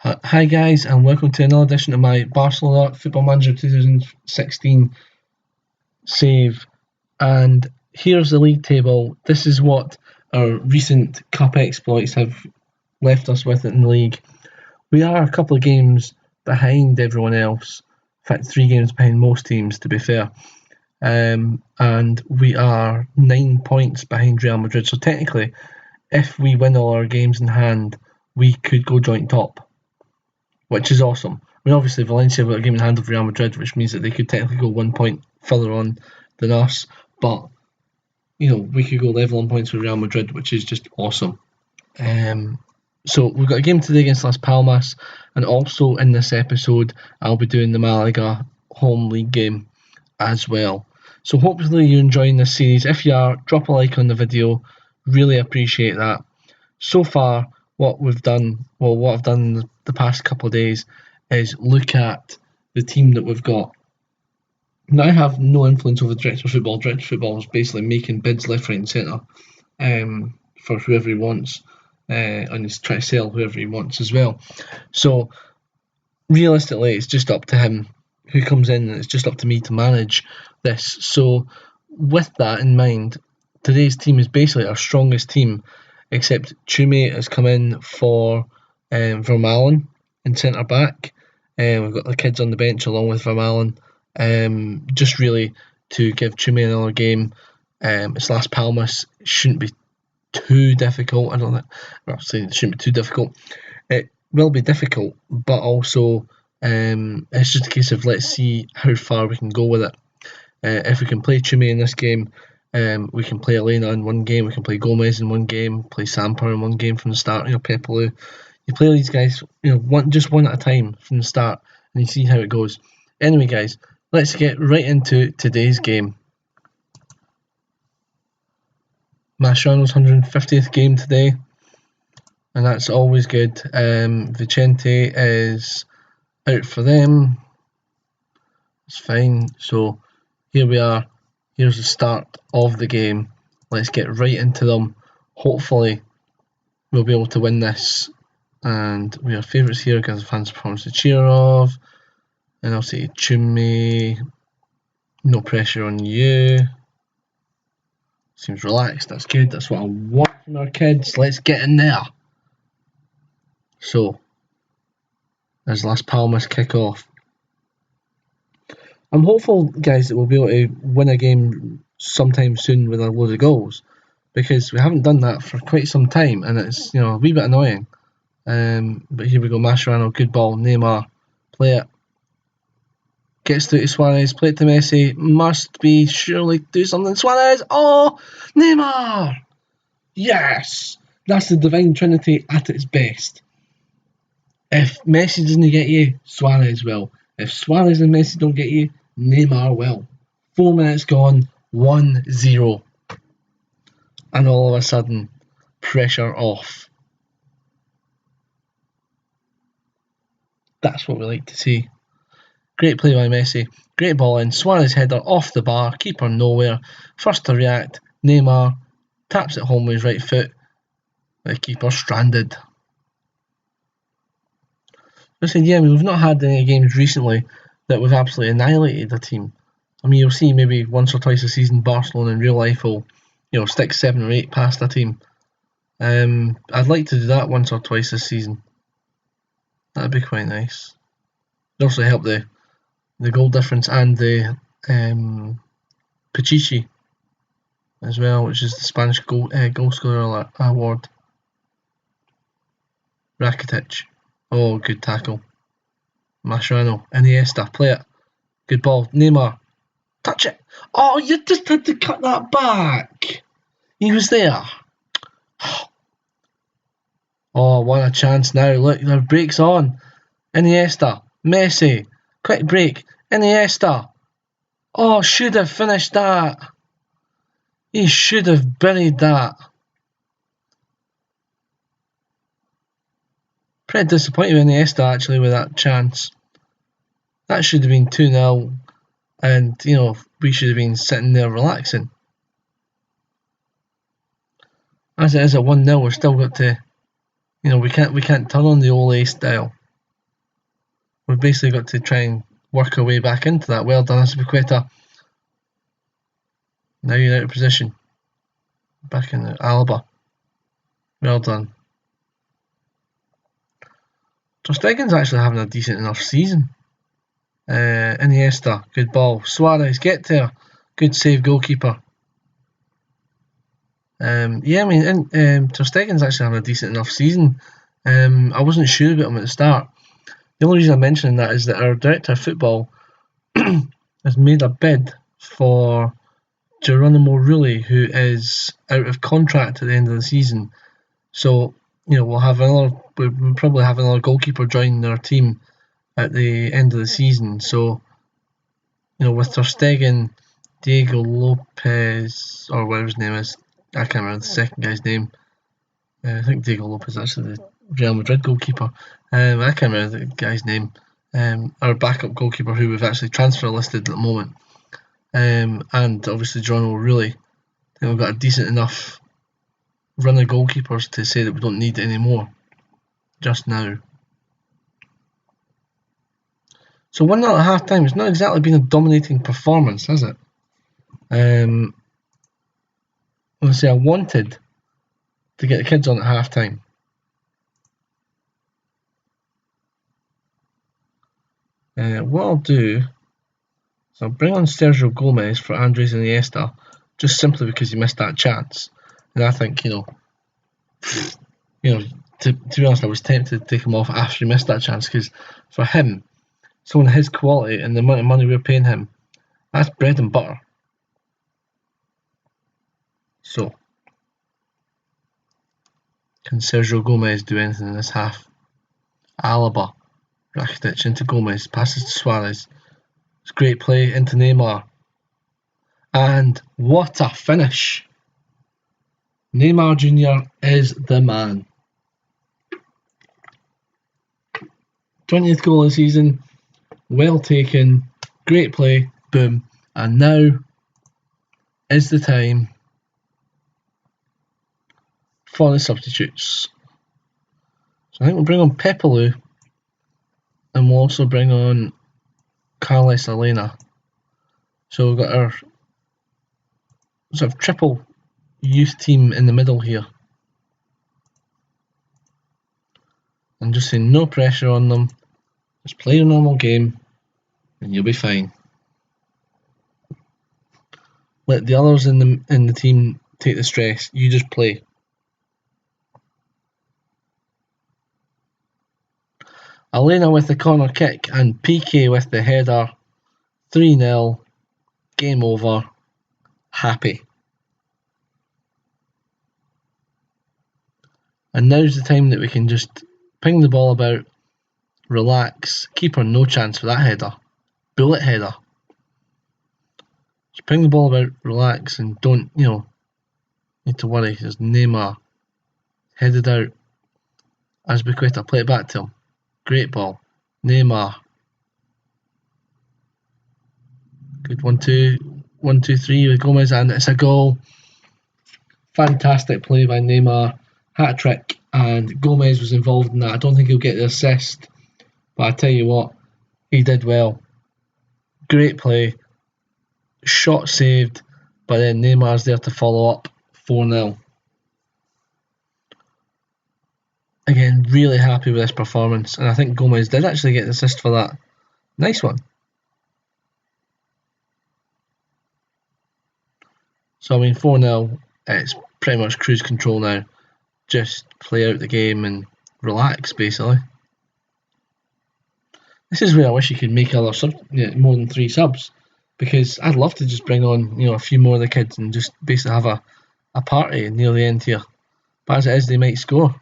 Hi guys, and welcome to another edition of my Barcelona Football Manager 2016 save. And here's the league table. This is what our recent cup exploits have left us with in the league. We are a couple of games behind everyone else. In fact, 3 games behind most teams, to be fair. And we are 9 points behind Real Madrid. So technically, if we win all our games in hand, we could go joint top, which is awesome. I mean, obviously Valencia have got a game in hand of Real Madrid, which means that they could technically go 1 point further on than us. But we could go level on points with Real Madrid, which is just awesome. So we've got a game today against Las Palmas, and also in this episode I'll be doing the Malaga home league game as well. So hopefully you're enjoying this series. If you are, drop a like on the video. Really appreciate that. So far, what I've done the past couple of days is look at the team that we've got. Now I have no influence over Director of Football. Director of Football is basically making bids left, right and centre for whoever he wants, and he's trying to sell whoever he wants as well. So realistically, it's just up to him who comes in, and it's just up to me to manage this. So with that in mind, today's team is basically our strongest team, except Chume has come in for Vermaelen in centre back. We've got the kids on the bench along with Vermaelen, just really to give Chume another game. It's Las Palmas. It shouldn't be too difficult. I'm saying it shouldn't be too difficult. It will be difficult, but also it's just a case of let's see how far we can go with it. If we can play Chume in this game, we can play Elena in one game, we can play Gomez in one game, play Samper in one game from the start. Pepelu. You play these guys, one at a time from the start, and you see how it goes. Anyway, guys, let's get right into today's game. Mascherano's 150th game today, and that's always good. Vicente is out for them. It's fine. So here we are. Here's the start of the game. Let's get right into them. Hopefully, we'll be able to win this. And we are favourites here because the fans' performance to cheer of. And I'll say Chume. No pressure on you. Seems relaxed. That's good. That's what I want from our kids. Let's get in there. So, as Las Palmas kick off. I'm hopeful, guys, that we'll be able to win a game sometime soon with a load of goals, because we haven't done that for quite some time, and it's a wee bit annoying. But here we go, Mascherano, good ball, Neymar, play it. Gets through to Suarez, play it to Messi, must be, surely do something, Suarez, oh, Neymar! Yes! That's the Divine Trinity at its best. If Messi doesn't get you, Suarez will. If Suarez and Messi don't get you, Neymar will. 4 minutes gone, 1-0. And all of a sudden, pressure off. That's what we like to see. Great play by Messi. Great ball in. Suarez header off the bar. Keeper nowhere. First to react, Neymar taps it home with his right foot. The keeper stranded. Listen, we've not had any games recently that we've absolutely annihilated a team. I mean, you'll see maybe once or twice a season Barcelona in real life will, stick 7 or 8 past a team. I'd like to do that once or twice this season. That'd be quite nice. It'd also help the goal difference and the Pichichi as well, which is the Spanish goal scorer award. Rakitic. Oh, good tackle. Mascherano, Iniesta, play it. Good ball. Neymar, touch it. Oh, you just had to cut that back. He was there. Oh, what a chance now. Look, their break's on. Iniesta, Messi, quick break. Iniesta. Oh, should have finished that. He should have buried that. Pretty disappointed with Iniesta actually with that chance. That should have been 2-0, and we should have been sitting there relaxing. As it is at 1-0, we've still got to, we can't turn on the Ole style. we've basically got to try and work our way back into that. Well done, Azpilicueta. Now you're out of position. Back in the Alaba. Well done. Ter Stegen's actually having a decent enough season. Iniesta, good ball. Suarez, get there. Good save, goalkeeper. Ter Stegen's actually having a decent enough season. I wasn't sure about him at the start. The only reason I'm mentioning that is that our director of football has made a bid for Geronimo Rulli, who is out of contract at the end of the season. So, we'll probably have another goalkeeper join our team at the end of the season. So, with Ter Stegen, Diego Lopez, or whatever his name is, I can't remember the second guy's name. I think Diego Lopez is actually the Real Madrid goalkeeper. I can't remember the guy's name. Our backup goalkeeper, who we've actually transfer listed at the moment. And obviously Geronimo Rulli. I think we've got a decent enough run of goalkeepers to say that we don't need any more just now. So 1-0 at half time. It's not exactly been a dominating performance, has it? Let's say I wanted to get the kids on at half time. What I'll do is I'll bring on Sergio Gomez for Andres Iniesta, just simply because he missed that chance. And I think, to be honest, I was tempted to take him off after he missed that chance, because for him, someone of his quality and the amount of money we're paying him, that's bread and butter. So, can Sergio Gomez do anything in this half? Alaba, Rakitic into Gomez, passes to Suarez. It's great play into Neymar. And what a finish! Neymar Jr. is the man. 20th goal of the season. Well taken. Great play. Boom. And now is the time for the substitutes. So I think we'll bring on Pepelu, and we'll also bring on Carles Alena. So we've got our sort of triple youth team in the middle here. And just saying, no pressure on them. Just play a normal game and you'll be fine. Let the others in the team take the stress. You just play. Alena with the corner kick and PK with the header. 3-0. Game over. Happy. And now's the time that we can just ping the ball about, relax. Keeper no chance for that header. Bullet header. Just ping the ball about, relax, and don't, need to worry. There's Neymar. Headed out. Azpilicueta, play it back to him. Great ball. Neymar. Good 1-2-3 with Gomez, and it's a goal. Fantastic play by Neymar. Hat trick, and Gomez was involved in that. I don't think he'll get the assist, but I tell you what, he did well. Great play. Shot saved, but then Neymar's there to follow up. 4-0. Again, really happy with this performance, and I think Gomez did actually get the assist for that. Nice one. So 4-0, it's pretty much cruise control now. Just play out the game and relax, basically. This is where I wish you could make other more than 3 subs, because I'd love to just bring on a few more of the kids and just basically have a party near the end here. But as it is, they might score.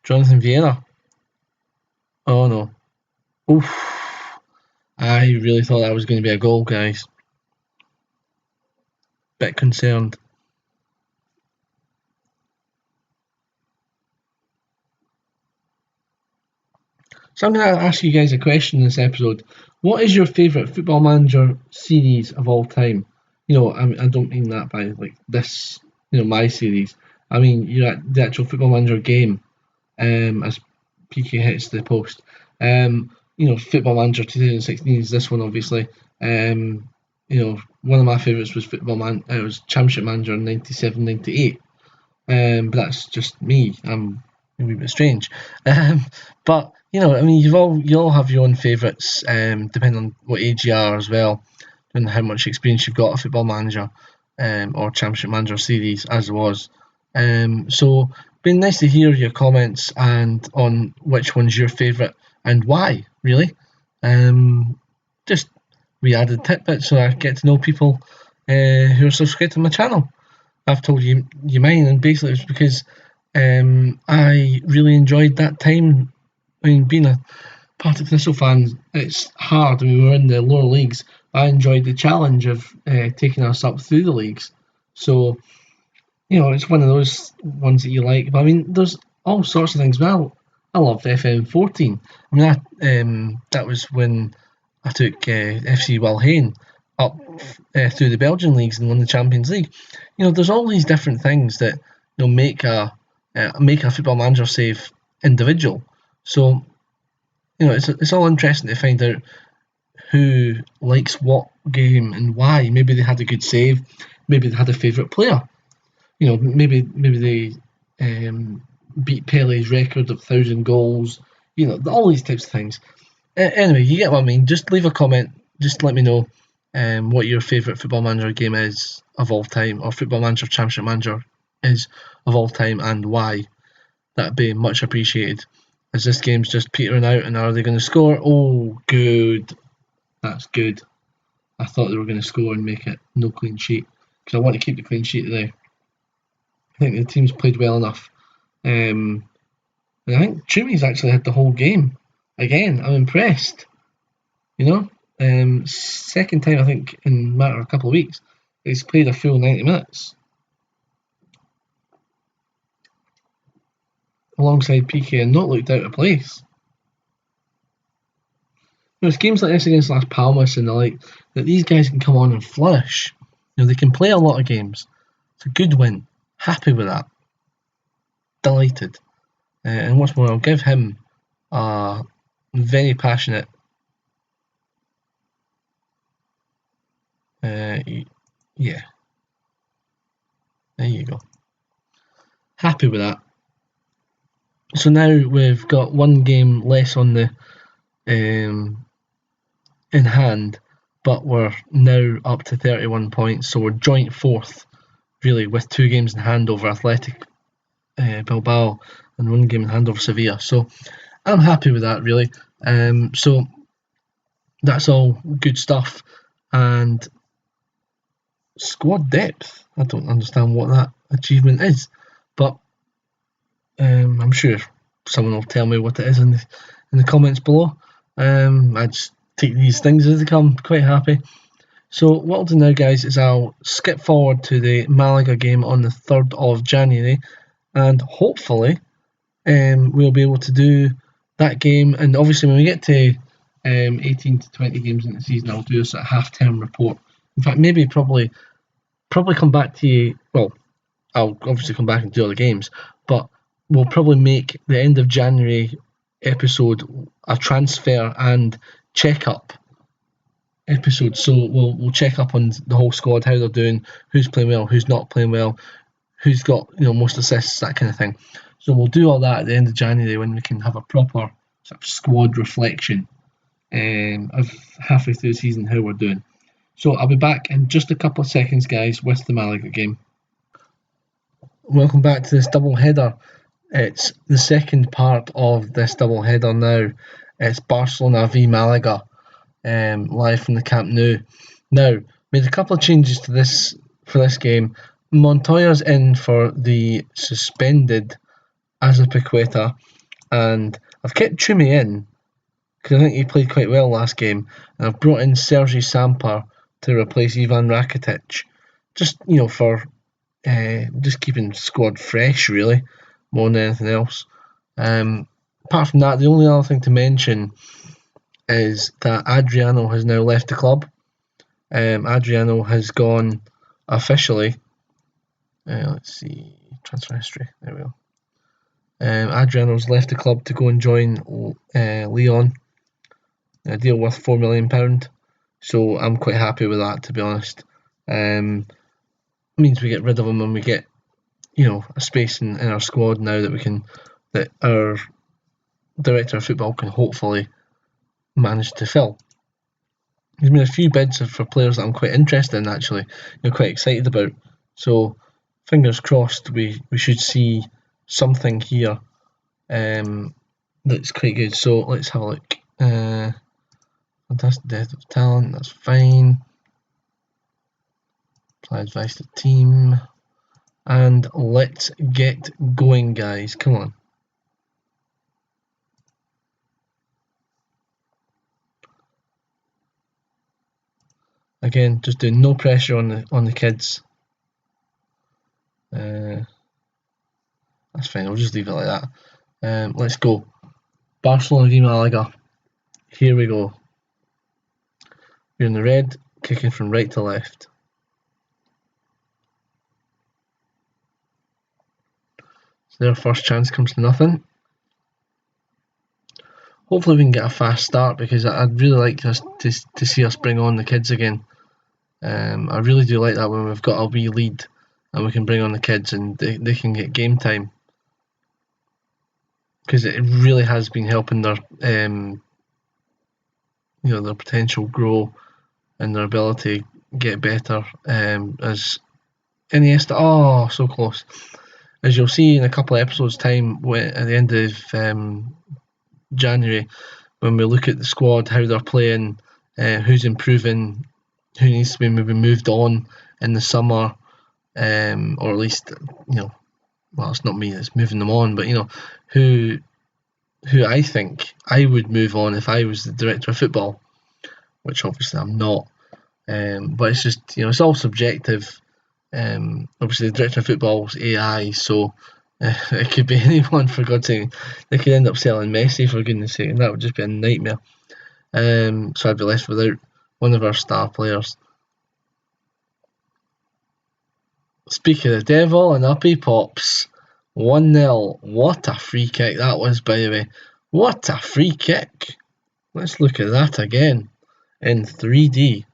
Jonathan Vieira. Oh no. Oof. I really thought that was going to be a goal, guys. Bit concerned. So I'm going to ask you guys a question in this episode. What is your favourite Football Manager series of all time? I don't mean that by this, my series. I mean the actual Football Manager game, as PK hits the post. Football Manager 2016 is this one, obviously. One of my favourites was It was Championship Manager 97-98. But that's just me. I'm a wee bit strange. But you all have your own favourites, depending on what age you are as well, and how much experience you've got at Football Manager, or Championship Manager series as it was. So been nice to hear your comments and on which one's your favourite and why, really. Just we added tidbits so I get to know people who are subscribed to my channel. I've told you mine, and basically it's because I really enjoyed that time. I mean, being a part of Thistle fans, it's hard. We were in the lower leagues. I enjoyed the challenge of taking us up through the leagues. So, it's one of those ones that you like. But I mean, there's all sorts of things. Well, I loved FM14. I mean, that was when I took FC Wilhain up through the Belgian leagues and won the Champions League. There's all these different things that make a Football Manager save individual. So, it's all interesting to find out who likes what game and why. Maybe they had a good save. Maybe they had a favourite player. Maybe they beat Pele's record of 1,000 goals. All these types of things. Anyway, you get what I mean. Just leave a comment. Just let me know what your favourite Football Manager game is of all time, or Football Manager Championship Manager is of all time, and why. That'd be much appreciated. As this game's just petering out, and are they going to score? Oh, good. That's good. I thought they were going to score and make it no clean sheet, because I want to keep the clean sheet today. I think the team's played well enough. And I think Chumi's actually had the whole game. Again, I'm impressed. Second time I think in a matter of a couple of weeks, he's played a full 90 minutes. Alongside PK and not looked out of place. It's games like this against Las Palmas and the like that these guys can come on and flourish. They can play a lot of games. It's a good win. Happy with that. Delighted. And what's more, I'll give him a very passionate yeah. There you go. Happy with that. So now we've got one game less on the in hand, but we're now up to 31 points, so we're joint fourth, really, with 2 games in hand over Athletic Bilbao and 1 game in hand over Sevilla. So I'm happy with that, really. So that's all good stuff. And squad depth, I don't understand what that achievement is, but I'm sure someone will tell me what it is in the comments below. I just take these things as they come, quite happy. So what I'll do now, guys, is I'll skip forward to the Malaga game on the 3rd of January, and hopefully we'll be able to do that game. And obviously when we get to 18 to 20 games in the season, I'll do a sort of half-term report. In fact, maybe probably come back to you. Well, I'll obviously come back and do all the games, but we'll probably make the end of January episode a transfer and check-up episode. So we'll check up on the whole squad, how they're doing, who's playing well, who's not playing well, who's got most assists, that kind of thing. So we'll do all that at the end of January when we can have a proper sort of squad reflection of halfway through the season, how we're doing. So I'll be back in just a couple of seconds, guys, with the Malaga game. Welcome back to this double header. It's the second part of this double header now. It's Barcelona v Malaga, live from the Camp Nou. Now, made a couple of changes to this for this game. Montoya's in for the suspended Azpilicueta, and I've kept Chumi in because I think he played quite well last game, and I've brought in Sergi Samper to replace Ivan Rakitic, just for just keeping the squad fresh, really, more than anything else. Apart from that, the only other thing to mention is that Adriano has now left the club. Adriano has gone officially. Let's see, transfer history. There we go. Adriano's left the club to go and join Lyon, a deal worth £4 million. So I'm quite happy with that, to be honest. Means we get rid of him and we get, a space in our squad now that our director of football can hopefully manage to fill. There's been a few bids for players that I'm quite interested in, actually, quite excited about. So fingers crossed we should see something here that's quite good. So let's have a look. Fantastic depth of talent, that's fine. Apply advice to team. And let's get going, guys. Come on. Again, just doing no pressure on the kids. That's fine. I'll just leave it like that. Let's go. Barcelona v Malaga. Here we go. We're in the red, kicking from right to left. So their first chance comes to nothing. Hopefully we can get a fast start, because I'd really like us to see us bring on the kids again. I really do like that when we've got a wee lead and we can bring on the kids and they can get game time, because it really has been helping their their potential grow and their ability get better. As Iniesta, so close. As you'll see in a couple of episodes' time, at the end of January, when we look at the squad, how they're playing, who's improving, who needs to be maybe moved on in the summer, or at least, well, it's not me that's moving them on, but who I think I would move on if I was the director of football, which obviously I'm not. But it's just, it's all subjective. Obviously the director of football is AI, so it could be anyone, for God's sake. They could end up selling Messi, for goodness sake, and that would just be a nightmare. So I'd be left without one of our star players. Speak of the devil, and up he pops. 1-0. What a free kick that was, by the way. What a free kick. Let's look at that again in 3D.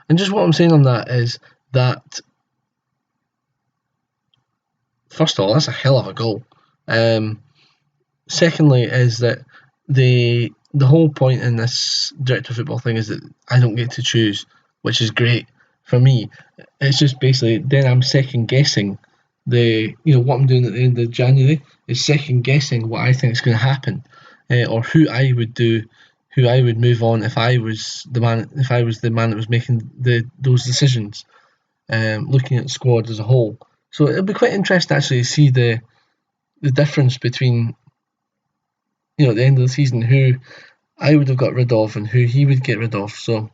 And just what I'm saying on that is that, first of all, that's a hell of a goal. Secondly, is that the whole point in this director of football thing is that I don't get to choose, which is great for me. It's just basically then I'm second guessing what I'm doing at the end of January is second guessing what I think is going to happen, or who I would move on if I was the man that was making those decisions, looking at the squad as a whole. So it'll be quite interesting actually to see the difference between at the end of the season who I would have got rid of and who he would get rid of. So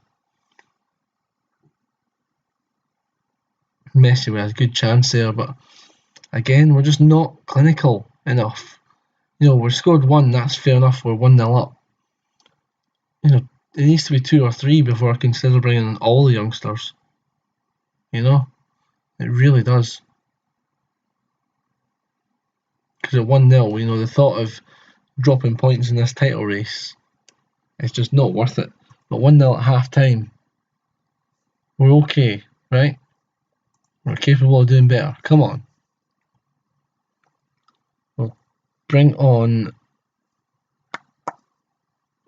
Messi with a good chance there, but again, we're just not clinical enough. We scored one, that's fair enough, we're 1-0 up. It needs to be 2 or 3 before I consider bringing in all the youngsters. It really does. Because at 1-0, the thought of dropping points in this title race, it's just not worth it. But 1-0 at half time, we're okay, right? We're capable of doing better. Come on. We'll bring on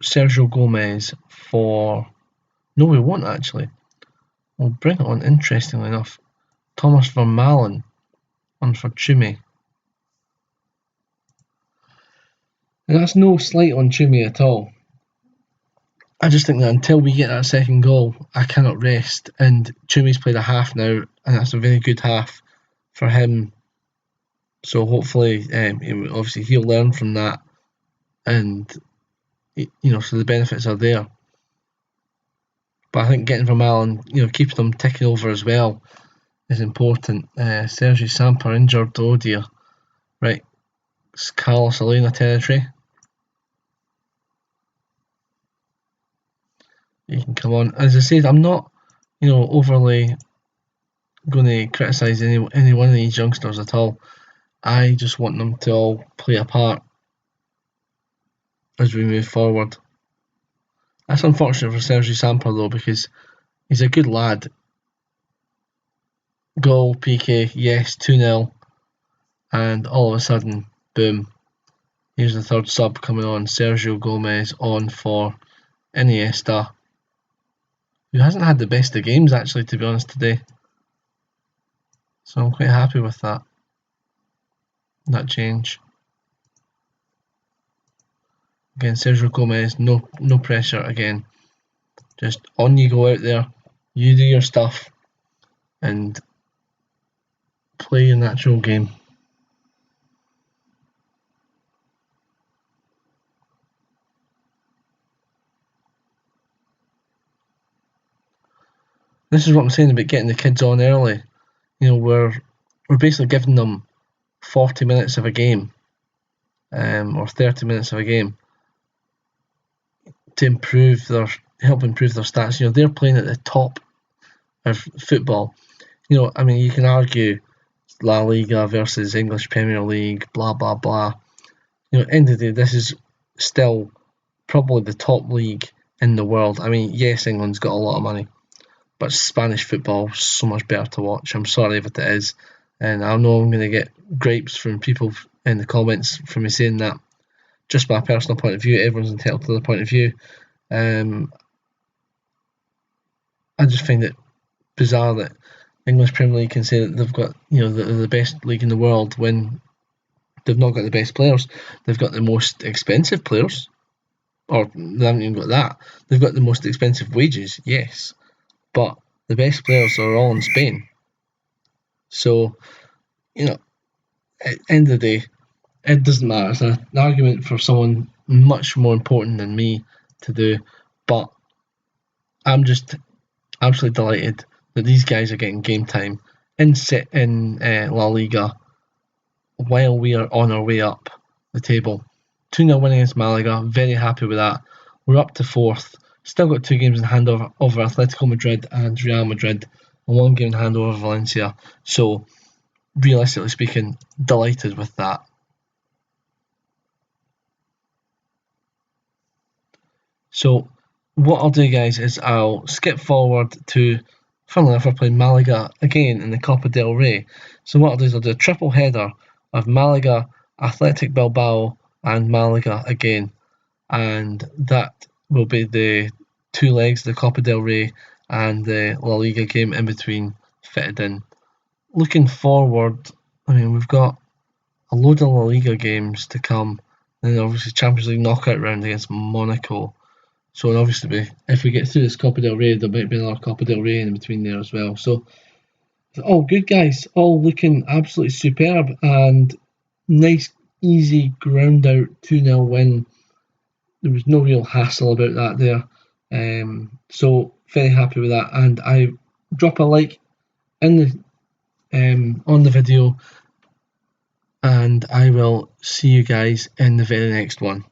Sergio Gomez for... No, we won't actually. We'll bring on, interestingly enough, Thomas Vermaelen on for Chumi. And that's no slight on Chumi at all. I just think that until we get that second goal, I cannot rest. And Chumi's played a half now, and that's a very good half for him. So hopefully, obviously he'll learn from that, and so the benefits are there. But I think getting Vermaelen, keeping them ticking over as well, is important. Sergi Samper injured, oh dear. Right, it's Carlos Elena territory. You can come on. As I said, I'm not, overly going to criticise any one of these youngsters at all. I just want them to all play a part as we move forward. That's unfortunate for Sergi Samper though, because he's a good lad. Goal, PK, yes, 2-0, and all of a sudden, boom, here's the third sub coming on. Sergio Gomez on for Iniesta, who hasn't had the best of games actually, to be honest, today. So I'm quite happy with that change. Again, Sergio Gomez, no pressure again. Just on you go out there, you do your stuff, and play your natural game. This is what I'm saying about getting the kids on early. You know, we're basically giving them 40 minutes of a game, or 30 minutes of a game, to help improve their stats. You know, they're playing at the top of football. You know, I mean, you can argue La Liga versus English Premier League, blah blah blah. You know, end of the day, this is still probably the top league in the world. I mean, yes, England's got a lot of money, but Spanish football is so much better to watch. I'm sorry if it is, and I know I'm going to get grapes from people in the comments for me saying that. Just my personal point of view, everyone's entitled to their point of view. I just find it bizarre that English Premier League can say that they've got, you know, the best league in the world when they've not got the best players. They've got the most expensive players, or they haven't even got that. They've got the most expensive wages, yes, but the best players are all in Spain. So, you know, at the end of the day, it doesn't matter. It's an argument for someone much more important than me to do, but I'm just absolutely delighted that these guys are getting game time in La Liga while we are on our way up the table. 2-0 win against Malaga, very happy with that. We're up to fourth, still got 2 games in hand over Atletico Madrid and Real Madrid, and 1 game in hand over Valencia. So, realistically speaking, delighted with that. So, what I'll do, guys, is I'll skip forward to, funnily enough, we're playing Malaga again in the Copa del Rey. So, what I'll do is I'll do a triple header of Malaga, Athletic Bilbao, and Malaga again. And that will be the 2 legs, the Copa del Rey and the La Liga game in between fitted in. Looking forward, I mean, we've got a load of La Liga games to come, and then obviously Champions League knockout round against Monaco. So obviously, if we get through this Copa del Rey, there might be another Copa del Rey in between there as well. So, all good, guys. All looking absolutely superb, and nice, easy, ground out 2-0 win. There was no real hassle about that there. So, very happy with that. And I drop a like in on the video, and I will see you guys in the very next one.